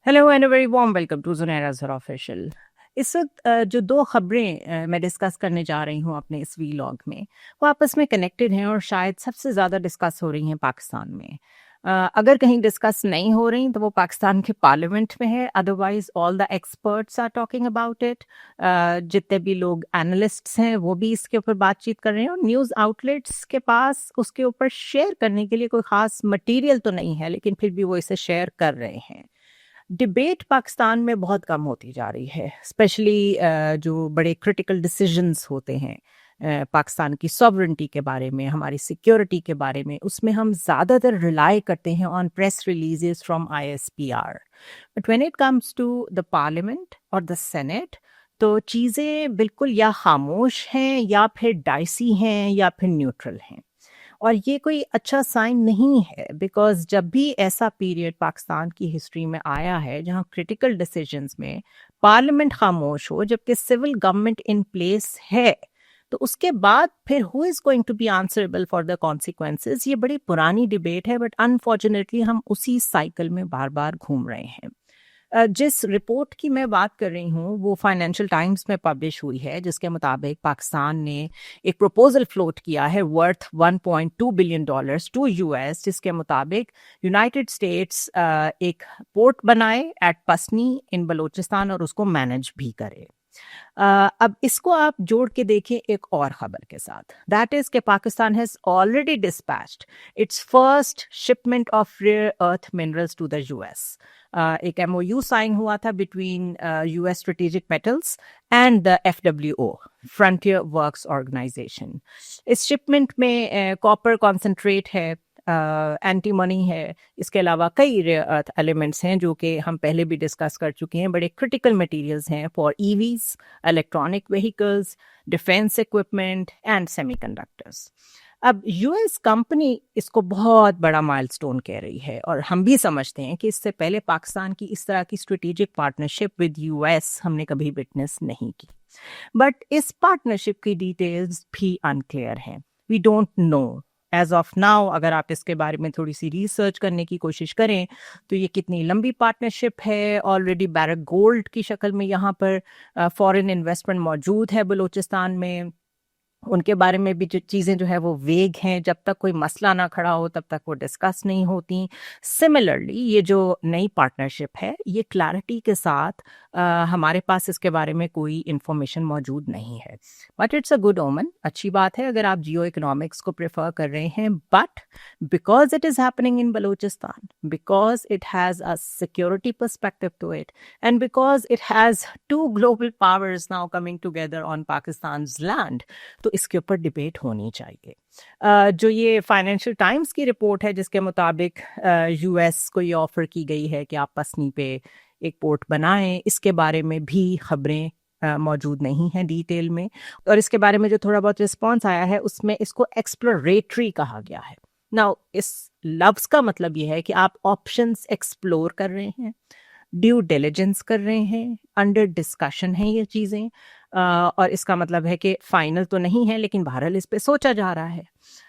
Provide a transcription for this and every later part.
Hello and very warm welcome to Junair Azhar official. इस वक्त जो दो खबरें मैं डिस्कस करने जा रही हूँ अपने इस वीलॉग में, वो आपस में कनेक्टेड हैं और शायद सबसे ज़्यादा डिस्कस हो रही हैं पाकिस्तान में। अगर कहीं डिस्कस नहीं हो रही तो वो पाकिस्तान के पार्लियामेंट में है, otherwise all the experts are talking about it. जितने भी लोग एनालिस्ट्स हैं वो भी इसके ऊपर बातचीत कर रहे हैं और न्यूज़ आउटलेट्स के पास उसके ऊपर शेयर करने के लिए कोई ख़ास मटीरियल तो नहीं है, लेकिन फिर भी वो इसे शेयर कर रहे हैं। डिबेट पाकिस्तान में बहुत कम होती जा रही है, स्पेशली जो बड़े क्रिटिकल डिसीजंस होते हैं पाकिस्तान की सॉवरेंटी के बारे में, हमारी सिक्योरिटी के बारे में, उसमें हम ज़्यादातर रिलाई करते हैं on press releases from ISPR. But when it comes to the parliament और द सेनेट, तो चीज़ें बिल्कुल या खामोश हैं या फिर डाइसी हैं या फिर न्यूट्रल हैं। और ये कोई अच्छा साइन नहीं है, बिकॉज जब भी ऐसा पीरियड पाकिस्तान की हिस्ट्री में आया है जहां क्रिटिकल डिसीजंस में पार्लियामेंट खामोश हो जबकि सिविल गवर्नमेंट इन प्लेस है, तो उसके बाद फिर who is going to be answerable for the consequences. ये बड़ी पुरानी डिबेट है, बट अनफॉर्चुनेटली हम उसी साइकिल में बार बार घूम रहे हैं। जिस रिपोर्ट की मैं बात कर रही हूँ वो फाइनेंशियल टाइम्स में पब्लिश हुई है, जिसके मुताबिक पाकिस्तान ने एक प्रपोजल फ्लोट किया है worth 1.2 billion dollars to US, जिसके मुताबिक यूनाइटेड स्टेट्स एक पोर्ट बनाए एट पसनी इन बलूचिस्तान और उसको मैनेज भी करे। अब इसको आप जोड़ के देखें एक और खबर के साथ, दैट इज कि Pakistan has already dispatched its first shipment of rare earth minerals to the US. एक एमओयू साइन हुआ था between US strategic metals and the FWO, frontier works organisation. इस शिपमेंट में कॉपर कॉन्सेंट्रेट है, एंटीमनी है, इसके अलावा कई रेयर अर्थ एलिमेंट्स हैं जो कि हम पहले भी डिस्कस कर चुके हैं, बड़े क्रिटिकल मटेरियल्स हैं for EVs, electronic vehicles, defence equipment and semiconductors. अब यूएस कंपनी इसको बहुत बड़ा माइलस्टोन कह रही है और हम भी समझते हैं कि इससे पहले पाकिस्तान की इस तरह की स्ट्रेटेजिक पार्टनरशिप विद यूएस हमने कभी विटनेस नहीं की। बट इस पार्टनरशिप की डिटेल्स भी अनक्लियर हैं, we don't know as of now. अगर आप इसके बारे में थोड़ी सी रिसर्च करने की कोशिश करें तो ये कितनी लंबी पार्टनरशिप है। ऑलरेडी बैरक गोल्ड की शक्ल में यहाँ पर फॉरेन इन्वेस्टमेंट मौजूद है बलूचिस्तान में, उनके बारे में भी जो चीज़ें जो है वो वेग हैं, जब तक कोई मसला ना खड़ा हो तब तक वो डिस्कस नहीं होती। सिमिलरली ये जो नई पार्टनरशिप है ये क्लैरिटी के साथ हमारे पास इसके बारे में कोई इंफॉर्मेशन मौजूद नहीं है, बट इट्स अ गुड ओमन, अच्छी बात है अगर आप जियो इकोनॉमिक्स को प्रेफर कर रहे हैं। But because it is happening in Balochistan, because it has a security perspective to it, and because it has two global powers now coming together on Pakistan's land, तो इसके ऊपर डिबेट होनी चाहिए। जो ये फाइनेंशियल टाइम्स की रिपोर्ट है जिसके मुताबिक यूएस को ये ऑफर की गई है कि आप पसनी पे एक पोर्ट बनाएं, इसके बारे में भी खबरें मौजूद नहीं हैं डिटेल में। और इसके बारे में जो थोड़ा बहुत रिस्पॉन्स आया है उसमें इसको एक्सप्लोरेटरी कहा गया है। नाउ इस लफ्ज़ का मतलब ये है कि आप ऑप्शंस एक्सप्लोर कर रहे हैं, ड्यू डिलिजेंस कर रहे हैं, अंडर डिस्कशन है ये चीज़ें, और इसका मतलब है कि फाइनल तो नहीं है लेकिन बहरहाल इस पे सोचा जा रहा है।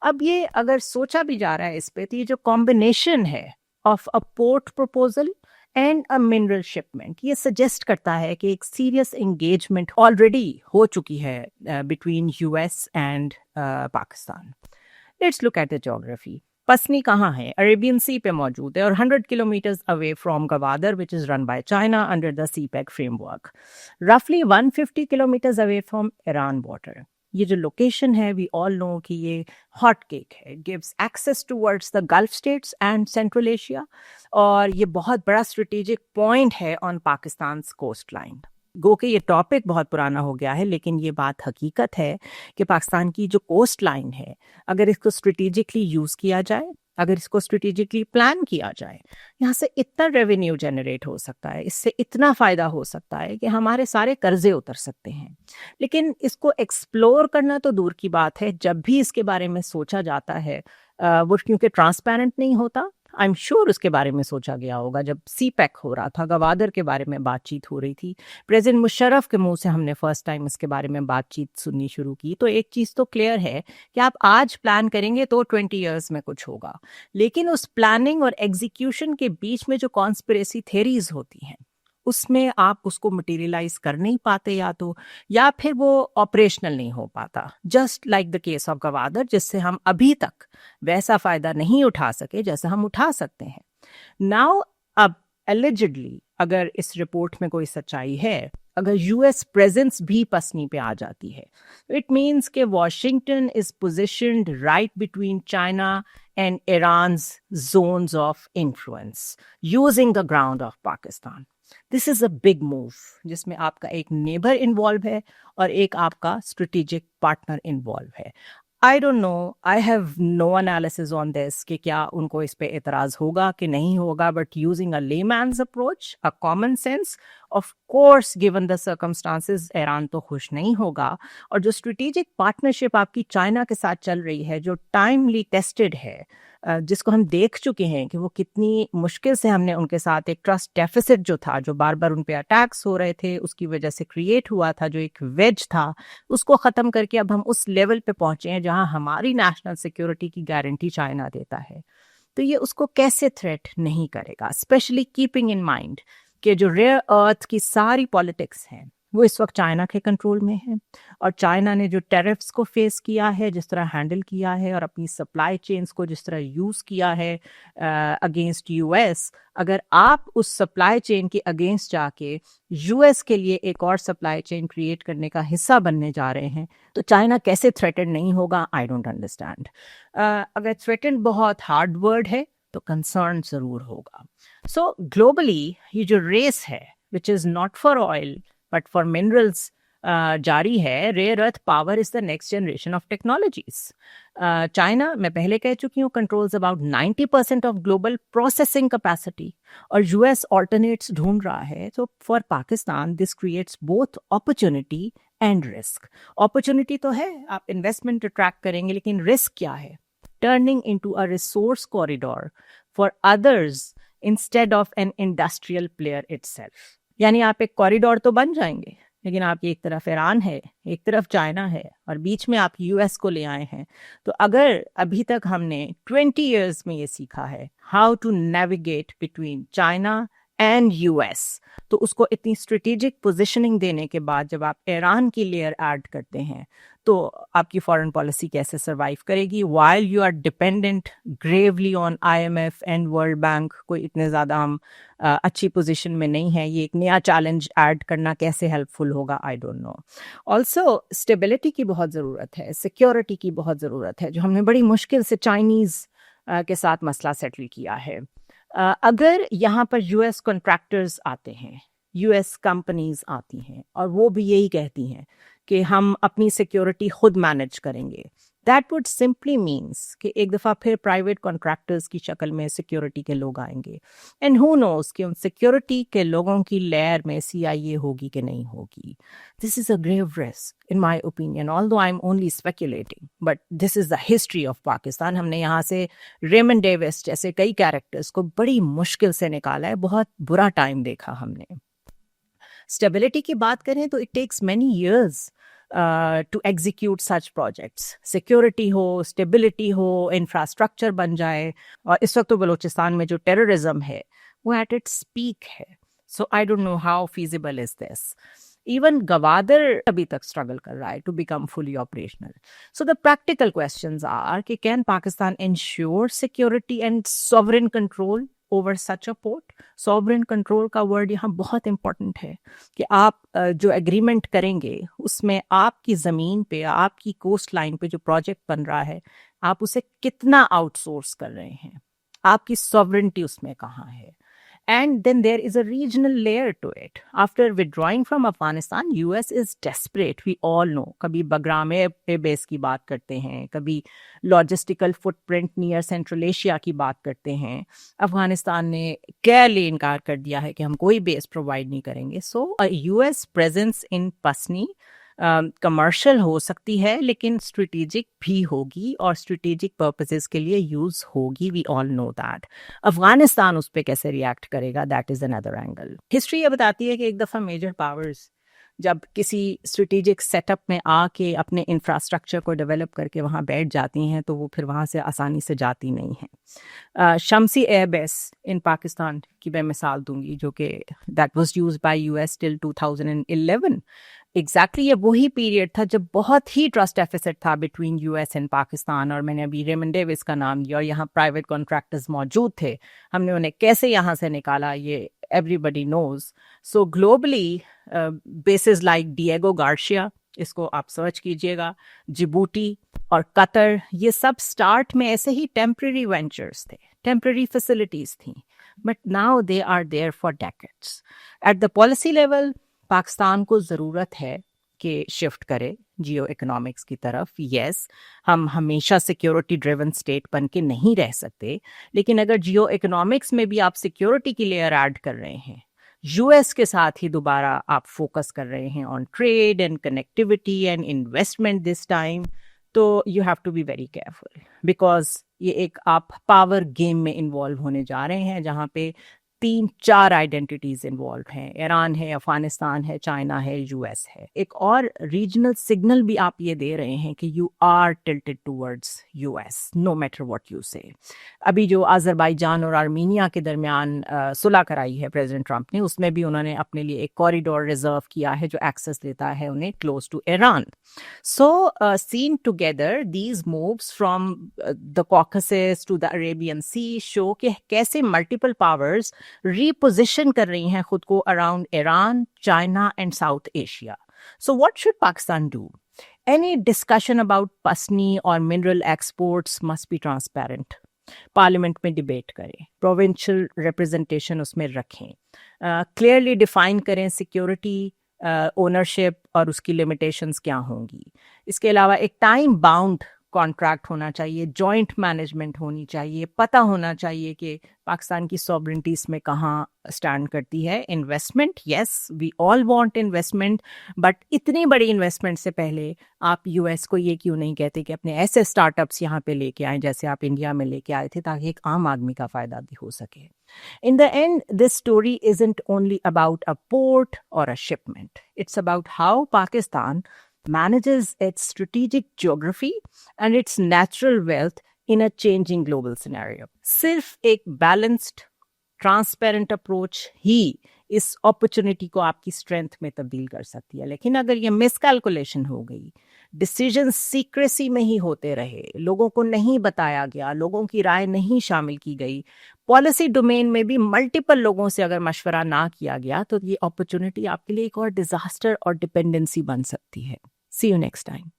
अब ये अगर सोचा भी जा रहा है इस पे, तो ये जो कॉम्बिनेशन है of a port proposal and a mineral shipment, ये सजेस्ट करता है कि एक सीरियस एंगेजमेंट ऑलरेडी हो चुकी है between US and Pakistan. Let's look at the geography. Pasni कहाँ है? अरेबियन सी पे मौजूद है और 100 kilometres away from Gwadar which is run by China under the CPEC framework, रफली 150 kilometres away from Iran border. ये जो लोकेशन है वी ऑल नो कि ये हॉट केक है, gives access towards the Gulf states and Central Asia, और ये बहुत बड़ा स्ट्रेटेजिक पॉइंट है ऑन पाकिस्तान कोस्ट लाइन। गो के ये टॉपिक बहुत पुराना हो गया है, लेकिन ये बात हकीकत है कि पाकिस्तान की जो कोस्ट लाइन है, अगर इसको स्ट्रेटेजिकली यूज़ किया जाए, अगर इसको स्ट्रेटेजिकली प्लान किया जाए, यहाँ से इतना रेवेन्यू जनरेट हो सकता है, इससे इतना फ़ायदा हो सकता है कि हमारे सारे कर्जे उतर सकते हैं। लेकिन इसको एक्सप्लोर करना तो दूर की बात है, जब भी इसके बारे में सोचा जाता है वो क्योंकि ट्रांसपेरेंट नहीं होता, आई एम श्योर उसके बारे में सोचा गया होगा। जब CPEC हो रहा था, गवादर के बारे में बातचीत हो रही थी, प्रेसिडेंट मुशर्रफ के मुंह से हमने फर्स्ट टाइम इसके बारे में बातचीत सुननी शुरू की। तो एक चीज़ तो क्लियर है कि आप आज प्लान करेंगे तो 20 ईयर्स में कुछ होगा, लेकिन उस प्लानिंग और एग्जीक्यूशन के बीच में जो कॉन्स्पिरेसी थेरीज होती हैं, उसमें आप उसको मटेरियलाइज कर नहीं पाते, या फिर वो ऑपरेशनल नहीं हो पाता। Just like the case of Gwadar, जिससे हम अभी तक वैसा फायदा नहीं उठा सके जैसा हम उठा सकते हैं। नाउ अब एलिजिडली अगर इस रिपोर्ट में कोई सच्चाई है, अगर यूएस प्रेजेंस भी पसनी पे आ जाती है, इट मीन्स कि Washington is positioned right between China and Iran's zones of influence using the ground of Pakistan. This is a big move, जिसमें आपका एक नेबर इन्वॉल्व है और एक आपका स्ट्रेटेजिक पार्टनर इन्वॉल्व है। I don't know, I have no analysis on this कि क्या उनको इस पे एतराज़ होगा कि नहीं होगा, but using a layman's approach, a common sense, of course given the circumstances Iran तो खुश नहीं होगा। और जो स्ट्रेटेजिक पार्टनरशिप आपकी चाइना के साथ चल रही है, जो टाइमली टेस्टेड है, जिसको हम देख चुके हैं कि वो कितनी मुश्किल से हमने उनके साथ एक ट्रस्ट डेफिसिट जो था, जो बार बार उन पे अटैक्स हो रहे थे, उसकी वजह से क्रिएट हुआ था, जो एक वेज था, उसको ख़त्म करके अब हम उस लेवल पे पहुंचे हैं जहां हमारी नेशनल सिक्योरिटी की गारंटी चाइना देता है। तो ये उसको कैसे थ्रेट नहीं करेगा, स्पेशली कीपिंग इन माइंड कि जो रेयर अर्थ की सारी पॉलिटिक्स हैं वो इस वक्त चाइना के कंट्रोल में है। और चाइना ने जो टेरिफ्स को फेस किया है, जिस तरह हैंडल किया है, और अपनी सप्लाई चेन्स को जिस तरह यूज़ किया है अगेंस्ट यूएस, अगर आप उस सप्लाई चेन के अगेंस्ट जाके यूएस के लिए एक और सप्लाई चेन क्रिएट करने का हिस्सा बनने जा रहे हैं, तो चाइना कैसे थ्रेटेंड नहीं होगा? I don't understand. अगर थ्रेटेंड बहुत हार्ड वर्ड है तो कंसर्न ज़रूर होगा। सो ग्लोबली ये जो रेस है, which is not for oil but for minerals, जारी है। Rare earth power is the next generation of technologies. China, मैं पहले कह चुकी हूँ, controls about 90% of global processing capacity, और यूएस ऑल्टरनेट्स ढूंढ रहा है। तो for Pakistan this creates both opportunity and risk. Opportunity तो है, आप इन्वेस्टमेंट अट्रैक्ट करेंगे, लेकिन रिस्क क्या है? Turning into a resource corridor for others instead of an industrial player itself. यानी आप एक कॉरिडोर तो बन जाएंगे, लेकिन आपकी एक तरफ ईरान है, एक तरफ चाइना है, और बीच में आप यूएस को ले आए हैं। तो अगर अभी तक हमने 20 इयर्स में ये सीखा है how to navigate between China and US, तो उसको इतनी स्ट्रेटेजिक पोजीशनिंग देने के बाद जब आप ईरान की लेयर ऐड करते हैं, तो आपकी फॉरेन पॉलिसी कैसे सर्वाइव करेगी while you are dependent gravely on IMF and World Bank? कोई इतने ज़्यादा हम अच्छी पोजीशन में नहीं है। ये एक नया चैलेंज ऐड करना कैसे हेल्पफुल होगा? आई डोंट नो। ऑल्सो स्टेबिलिटी की बहुत ज़रूरत है, सिक्योरिटी की बहुत ज़रूरत है, जो हमने बड़ी मुश्किल से चाइनीज़ के साथ मसला सेटल किया है। अगर यहाँ पर यूएस कॉन्ट्रैक्टर्स आते हैं, यूएस कंपनीज आती हैं, और वो भी यही कहती हैं कि हम अपनी सिक्योरिटी खुद मैनेज करेंगे, दैट वुड सिंपली मीन्स कि एक दफ़ा फिर प्राइवेट कॉन्ट्रैक्टर्स की शक्ल में सिक्योरिटी के लोग आएंगे। एंड हु नोस कि उन सिक्योरिटी के लोगों की लेयर में CIA होगी कि नहीं होगी। This is a grave risk in my opinion, although I am only speculating, but this is the history of Pakistan. हमने यहाँ से रेमंड डेविस जैसे कई कैरेक्टर्स को बड़ी मुश्किल से निकाला है, बहुत बुरा टाइम देखा हमने। स्टेबिलिटी की बात करें तो it takes many years to execute such projects. Security हो, स्टेबिलिटी हो, इंफ्रास्ट्रक्चर बन जाए, और इस वक्त तो बलूचिस्तान में जो टेररिज्म है वो एट इट्स पीक है। So I don't know how feasible is this. Even Gwadar अभी तक स्ट्रगल कर रहा है to become fully operational. So the practical questions are कि can Pakistan ensure security and sovereign control over such a port? Sovereign control का word यहाँ बहुत important है कि आप जो एग्रीमेंट करेंगे उसमें आपकी ज़मीन पे, आपकी कोस्ट लाइन पे जो प्रोजेक्ट बन रहा है, आप उसे कितना आउटसोर्स कर रहे हैं, आपकी सॉवरेंटी उसमें कहाँ है। And then there is a regional layer to it. After withdrawing from Afghanistan, US is desperate. We all know. कभी बगरामे पे बेस की बात करते हैं, कभी logistical footprint near central Asia की बात करते हैं। अफगानिस्तान ने क्लियरली इनकार कर दिया है कि हम कोई बेस प्रोवाइड नहीं करेंगे। सो US presence in Pasni commercial हो सकती है लेकिन स्ट्रेटेजिक भी होगी और स्ट्रेटेजिक पर्पसेस के लिए यूज होगी, we all know that. Afghanistan उस पर कैसे रिएक्ट करेगा, that is another angle. History ये बताती है कि एक दफ़ा मेजर पावर्स जब किसी स्ट्रेटेजिक सेटअप में आके अपने इंफ्रास्ट्रक्चर को डेवलप करके वहाँ बैठ जाती हैं तो वो फिर वहाँ से आसानी से जाती नहीं हैं। शम्सी एयरबेस इन पाकिस्तान की मैं मिसाल दूंगी, जो कि that was used by US till 2011। Exactly ये वही पीरियड था जब बहुत ही ट्रस्ट डेफिसिट था बिटवीन यूएस एंड पाकिस्तान, और मैंने अभी रेमंड डेविस का नाम लिया और यहाँ प्राइवेट कॉन्ट्रैक्टर्स मौजूद थे। हमने उन्हें कैसे यहाँ से निकाला ये everybody knows. So globally basis like Diego Garcia, इसको आप सर्च कीजिएगा, जिबूटी और कतर, ये सब स्टार्ट में ऐसे ही टेम्पररी वेंचर्स थे, टेम्पररी फैसिलिटीज थी, but now they are there for decades. At the policy level Pakistan को ज़रूरत है कि शिफ्ट करे जियो इकोनॉमिक्स की तरफ। यस, हम हमेशा सिक्योरिटी ड्रिवन स्टेट बन के नहीं रह सकते, लेकिन अगर जियो इकोनॉमिक्स में भी आप सिक्योरिटी की लेयर ऐड कर रहे हैं, यूएस के साथ ही दोबारा आप फोकस कर रहे हैं on trade and connectivity and investment this time, तो you have to be very careful, because ये एक आप पावर गेम में इन्वॉल्व होने जा रहे हैं जहाँ पे 3-4 आइडेंटिटीज इन्वॉल्व हैं। ईरान है, अफगानिस्तान है, चाइना है, यूएस है। एक और रीजनल सिग्नल भी आप ये दे रहे हैं कि you are tilted towards US no matter what you say. अभी जो अजरबैजान और आर्मीनिया के दरमियान सुलह कराई है प्रेसिडेंट ट्रंप ने, उसमें भी उन्होंने अपने लिए एक कॉरिडोर रिजर्व किया है जो एक्सेस देता है उन्हें close to Iran. So seen together these moves from the Caucasus to the Arabian Sea show कि कैसे मल्टीपल पावर्स reposition कर रही हैं खुद को around Iran, China and South Asia. So what should Pakistan do? Any discussion about pasni or mineral exports must be transparent. Parliament में debate करें, provincial representation उसमें रखें, क्लियरली डिफाइन करें सिक्योरिटी, ओनरशिप और उसकी लिमिटेशंस क्या होंगी। इसके अलावा एक टाइम बाउंड कॉन्ट्रैक्ट होना चाहिए, जॉइंट मैनेजमेंट होनी चाहिए, पता होना चाहिए कि पाकिस्तान की सॉवरेनिटी इसमें कहाँ स्टैंड करती है। Investment, yes we all want investment, but इतनी बड़ी इन्वेस्टमेंट से पहले आप यूएस को ये क्यों नहीं कहते कि अपने ऐसे स्टार्टअप्स यहाँ पे लेके आए जैसे आप इंडिया में लेके आए थे, ताकि एक आम आदमी का फायदा भी हो सके। In the end, this story isn't only about a port or a shipment. It's about how Pakistan manages its strategic geography and its natural wealth in a changing global scenario. सिर्फ एक balanced, transparent approach ही इस opportunity को आपकी strength में तब्दील कर सकती है। लेकिन अगर ये miscalculation हो गई, डिसीजन सीक्रेसी में ही होते रहे, लोगों को नहीं बताया गया, लोगों की राय नहीं शामिल की गई, पॉलिसी डोमेन में भी मल्टीपल लोगों से अगर मशवरा ना किया गया, तो ये अपॉर्चुनिटी आपके लिए एक और डिजास्टर और डिपेंडेंसी बन सकती है। सी यू नेक्स्ट टाइम।